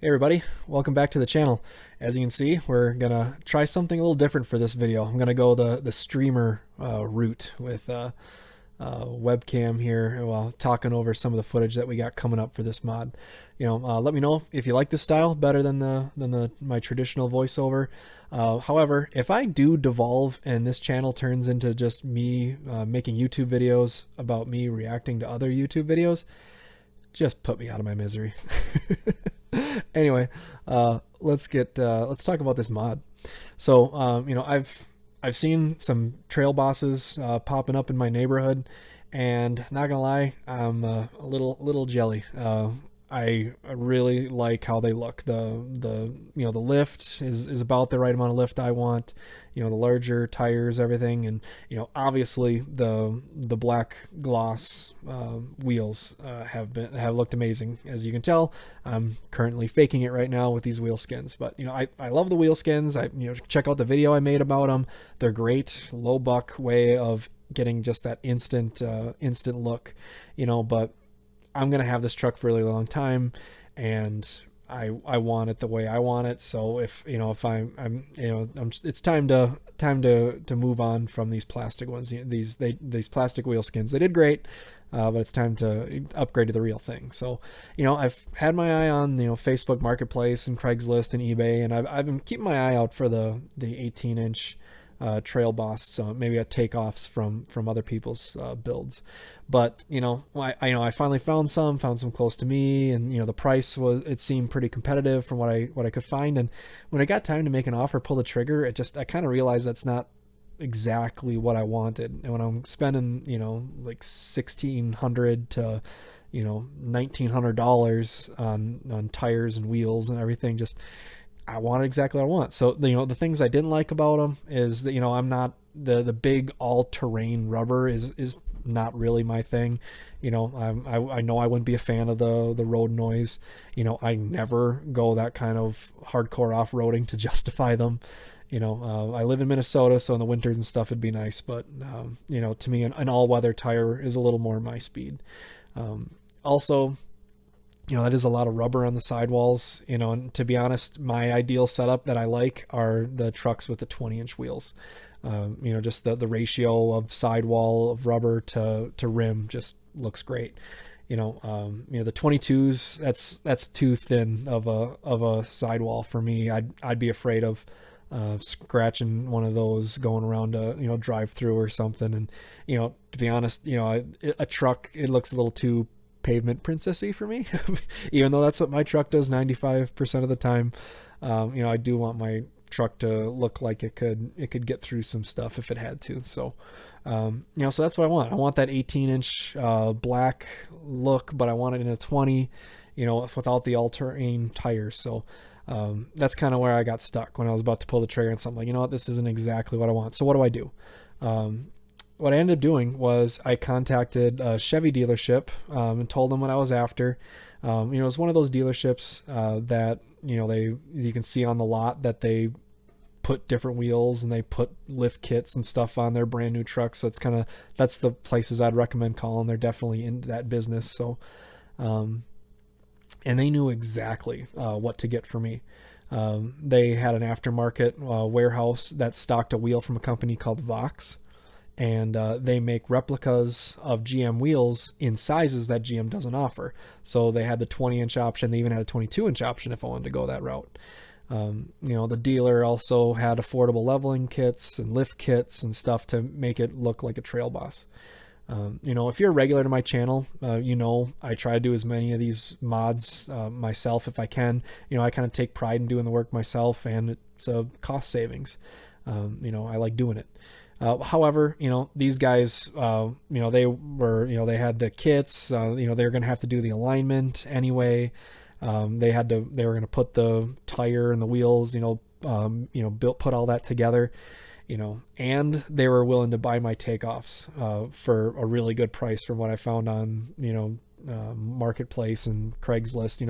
Hey everybody, welcome back to the channel. As you can see, we're gonna try something a little different for this video. I'm gonna go the streamer route with webcam here while talking over some of the footage that we got coming up for this mod. Let me know if you like this style better than my traditional voiceover. However, if I do devolve and this channel turns into just me making YouTube videos about me reacting to other YouTube videos, just put me out of my misery. Anyway, let's talk about this mod. So I've seen some trail bosses popping up in my neighborhood, and not gonna lie, I'm a little jelly. I really like how they look. The lift is about the right amount of lift I want. The larger tires, everything, and obviously the black gloss wheels have looked amazing. As you can tell, I'm currently faking it right now with these wheel skins, but I love the wheel skins. Check out the video I made about them. They're great, low buck way of getting just that instant look. But I'm gonna have this truck for a really long time, and I want it the way I want it. So if it's time to move on from these plastic ones. These plastic wheel skins, they did great, but it's time to upgrade to the real thing. So I've had my eye on Facebook Marketplace and Craigslist and eBay, and I've been keeping my eye out for the 18-inch trail boss, so maybe a takeoffs from other people's builds. But I finally found some close to me, and the price it seemed pretty competitive from what I could find. And when I got time to make an offer, pull the trigger, I kind of realized that's not exactly what I wanted. And when I'm spending like $1,600 to $1,900 on tires and wheels and everything, I wanted exactly what I want. So the things I didn't like about them is that I'm not the big all-terrain rubber is not really my thing. I know I wouldn't be a fan of the road noise. I never go that kind of hardcore off-roading to justify them. I live in Minnesota, so in the winters and stuff it'd be nice, but to me an all-weather tire is a little more my speed. Also, that is a lot of rubber on the sidewalls, and to be honest, my ideal setup that I like are the trucks with the 20-inch wheels. Just the ratio of sidewall of rubber to rim just looks great. The 22s, that's too thin of a sidewall for me. I'd be afraid of scratching one of those going around a drive through or something. And to be honest, a truck, it looks a little too pavement princessy for me. Even though that's what my truck does 95% of the time. I do want my truck to look like it could get through some stuff if it had to. So so that's what I want that 18-inch black look, but I want it in a 20, without the all-terrain tires. So that's kind of where I got stuck when I was about to pull the trigger and something like, this isn't exactly what I want. So what do I do? What I ended up doing was I contacted a Chevy dealership and told them what I was after. It was one of those dealerships that you can see on the lot that they put different wheels and they put lift kits and stuff on their brand new trucks. So that's the places I'd recommend calling. They're definitely in that business. So, and they knew exactly what to get for me. They had an aftermarket warehouse that stocked a wheel from a company called Voxx. And they make replicas of GM wheels in sizes that GM doesn't offer. So they had the 20-inch option. They even had a 22-inch option if I wanted to go that route. The dealer also had affordable leveling kits and lift kits and stuff to make it look like a trail boss. If you're a regular to my channel, I try to do as many of these mods myself if I can. I kind of take pride in doing the work myself, and it's a cost savings. I like doing it. However, these guys, they had the kits, they were going to have to do the alignment anyway. They were going to put the tire and the wheels, put all that together, and they were willing to buy my takeoffs, for a really good price from what I found on, Marketplace and Craigslist.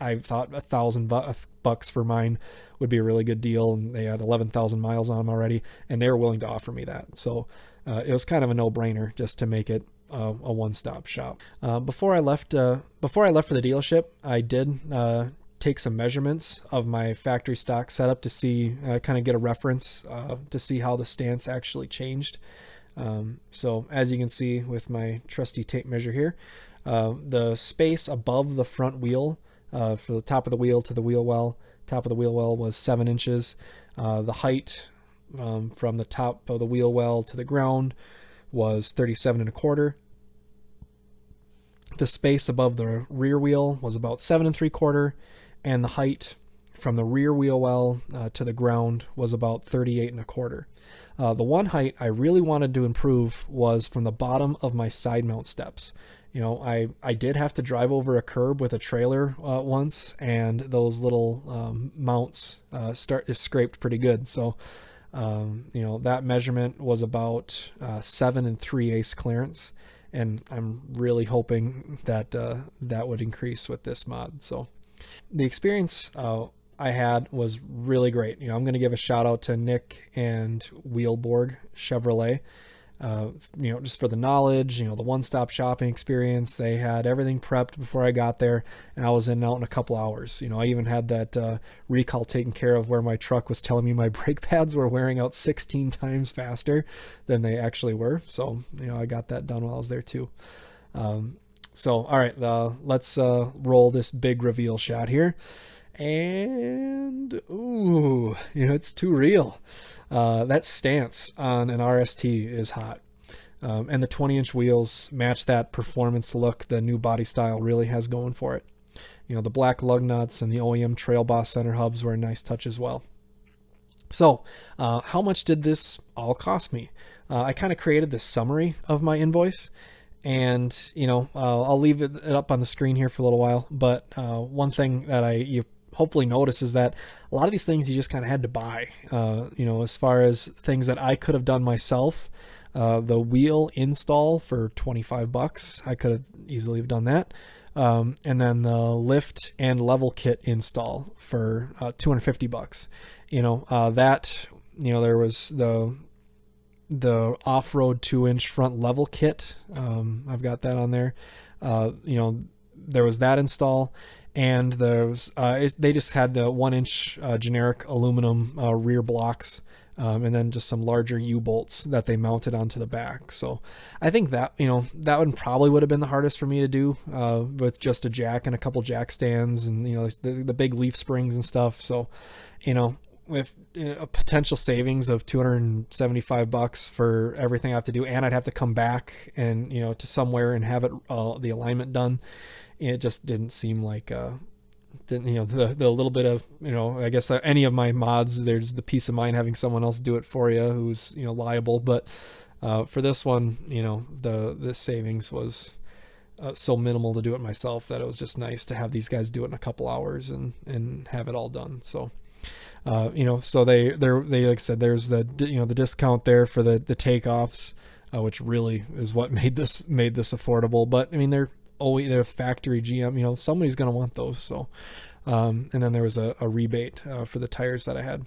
I thought $1,000 for mine would be a really good deal, and they had 11,000 miles on them already, and they were willing to offer me that. So it was kind of a no-brainer just to make it a one-stop shop. Before I left for the dealership, I did take some measurements of my factory stock setup to see, kind of get a reference to see how the stance actually changed. So as you can see with my trusty tape measure here, the space above the front wheel, for the top of the wheel to the wheel well, top of the wheel well was 7 inches. The height from the top of the wheel well to the ground was 37.25. The space above the rear wheel was about 7.75, and the height from the rear wheel well to the ground was about 38.25. The one height I really wanted to improve was from the bottom of my side mount steps. You know, I did have to drive over a curb with a trailer once, and those little mounts scraped pretty good. So, you know, that measurement was about 7 3/8 clearance, and I'm really hoping that that would increase with this mod. So, the experience I had was really great. You know, I'm going to give a shout out to Nick and Wheelborg Chevrolet. You know, just for the knowledge, you know, the one-stop shopping experience. They had everything prepped before I got there, and I was in and out in a couple hours. You know, I even had that recall taken care of where my truck was telling me my brake pads were wearing out 16 times faster than they actually were. So, you know, I got that done while I was there too. So, all right, let's roll this big reveal shot here. And, ooh, you know, it's too real. That stance on an RST is hot. And the 20-inch wheels match that performance look the new body style really has going for it. You know, the black lug nuts and the OEM Trail Boss center hubs were a nice touch as well. So, how much did this all cost me? I kind of created this summary of my invoice. And, you know, I'll leave it up on the screen here for a little while. But one thing that you hopefully notice is that a lot of these things you just kind of had to buy. You know, as far as things that I could have done myself, the wheel install for $25, I could have easily have done that. And then the lift and level kit install for $250. You know, that, you know, there was the off-road 2-inch front level kit. I've got that on there. You know, there was that install. And there's they just had the 1-inch generic aluminum rear blocks, and then just some larger U-bolts that they mounted onto the back. So I think that, you know, that one probably would have been the hardest for me to do with just a jack and a couple jack stands and, you know, the big leaf springs and stuff. So, you know, with a potential savings of $275 for everything I have to do, and I'd have to come back and, you know, to somewhere and have it the alignment done. It just didn't seem like didn't, you know, the little bit of, you know, I guess any of my mods, there's the peace of mind having someone else do it for you who's, you know, liable. But for this one, you know, the savings was so minimal to do it myself that it was just nice to have these guys do it in a couple hours and have it all done. So you know, so they like I said, there's the, you know, the discount there for the takeoffs, which really is what made this affordable. But I mean, they're factory GM, you know, somebody's going to want those. So, and then there was a rebate for the tires that I had.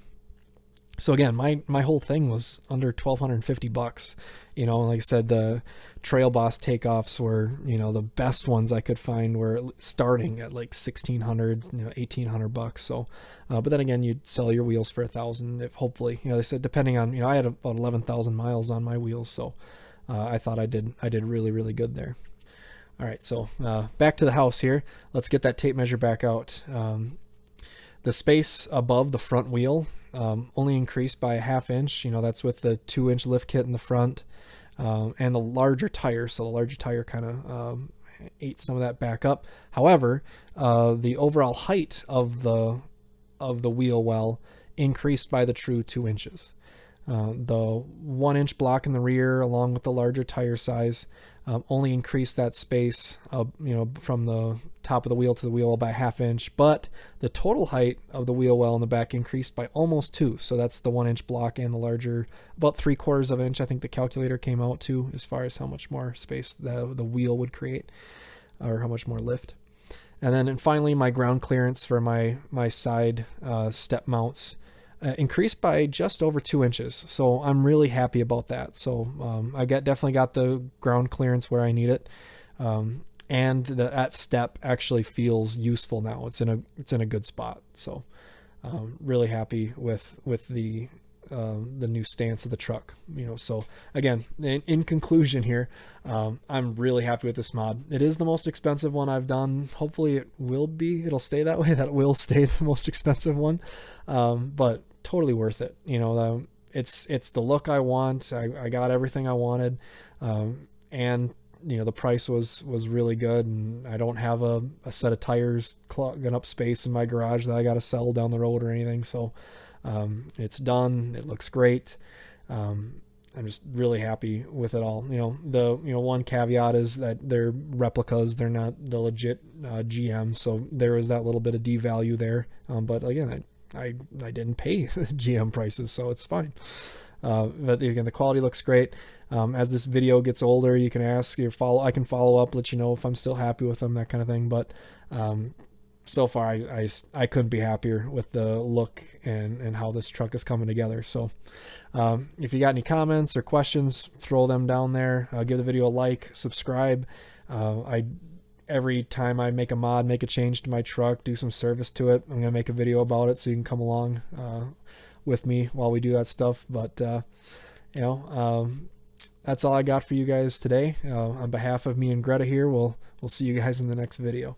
So again, my whole thing was under $1,250. You know, like I said, the Trail Boss takeoffs were, you know, the best ones I could find were starting at like $1,600, you know, $1,800. So, but then again, you'd sell your wheels for $1,000 if hopefully, you know, they said depending on, you know, I had about 11,000 miles on my wheels, so I thought I did really, really good there. All right, so back to the house here. Let's get that tape measure back out. The space above the front wheel only increased by a 1/2 inch. You know, that's with the 2-inch lift kit in the front and the larger tire. So the larger tire kind of ate some of that back up. However, the overall height of the wheel well increased by the true 2 inches. The 1-inch block in the rear, along with the larger tire size, only increased that space, you know, from the top of the wheel to the wheel well by a 1/2 inch, but the total height of the wheel well in the back increased by almost 2. So that's the 1-inch block and the larger, about 3/4 of an inch. I think the calculator came out to, as far as how much more space the wheel would create, or how much more lift. And then finally, my ground clearance for my side step mounts increased by just over 2 inches. So I'm really happy about that. So I definitely got the ground clearance where I need it. and that step actually feels useful now. It's in a good spot. So really happy with the new stance of the truck. So again, in conclusion here, I'm really happy with this mod. It is the most expensive one I've done. Hopefully it'll stay that way, that it will stay the most expensive one, but totally worth it. It's the look I want. I got everything I wanted, and the price was really good, and I don't have a set of tires clogging up space in my garage that I got to sell down the road or anything. So it's done. It looks great. I'm just really happy with it all. The one caveat is that they're replicas. They're not the legit GM, so there is that little bit of devalue there. But again, I didn't pay GM prices, so it's fine. But again, the quality looks great. As this video gets older, you can ask I can follow up, let you know if I'm still happy with them, that kind of thing. But so far, I couldn't be happier with the look and how this truck is coming together. So if you got any comments or questions, throw them down there. Give the video a like, subscribe. Every time I make a change to my truck, do some service to it, I'm going to make a video about it so you can come along with me while we do that stuff. But that's all I got for you guys today. On behalf of me and Greta here, we'll see you guys in the next video.